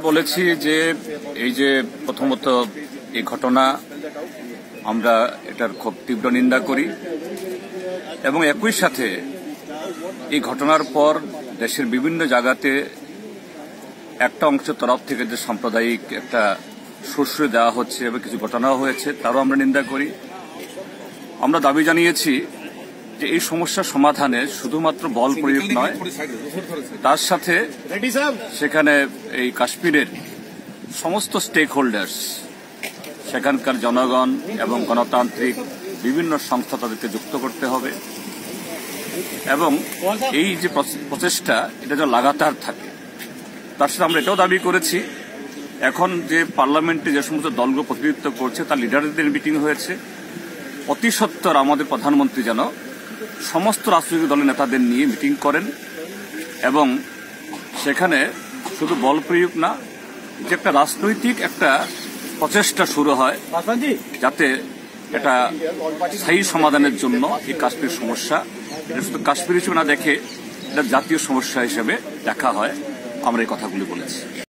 বলেছি যে এই যে প্রথমত এই ঘটনা আমরা এটার খুব তীব্র নিন্দা করি এবং একই সাথে এই ঘটনার পর দেশের বিভিন্ন জায়গাতে একটা অংশের তরফ থেকে যে সাম্প্রদায়িক একটা সুশ্রয় দেওয়া হচ্ছে এবং কিছু ঘটনাও হয়েছে তারও আমরা নিন্দা করি। আমরা দাবি জানিয়েছি যে এই সমস্যার সমাধানে শুধুমাত্র বল প্রয়োগ নয়, তার সাথে সেখানে এই কাশ্মীরের সমস্ত স্টেক হোল্ডার্স, সেখানকার জনগণ এবং গণতান্ত্রিক বিভিন্ন সংস্থা তাদেরকে যুক্ত করতে হবে এবং এই যে প্রচেষ্টা এটা যেন লাগাতার থাকে। তার সাথে আমরা এটাও দাবি করেছি এখন যে পার্লামেন্টে যে সমস্ত দলগুলো প্রতিনিধিত্ব করছে তার লিডারদের মিটিং হয়েছে, অতি সত্বর আমাদের প্রধানমন্ত্রী যেন সমস্ত রাজনৈতিক দলের নেতাদের নিয়ে মিটিং করেন এবং সেখানে শুধু বল প্রয়োগ না, যে একটা রাজনৈতিক একটা প্রচেষ্টা শুরু হয় যাতে এটা স্থায়ী সমাধানের জন্য এই কাশ্মীর সমস্যা এটা শুধু কাশ্মীর হিসেবে না দেখে এটা জাতীয় সমস্যা হিসেবে দেখা হয়। আমরা এই কথাগুলি বলেছি।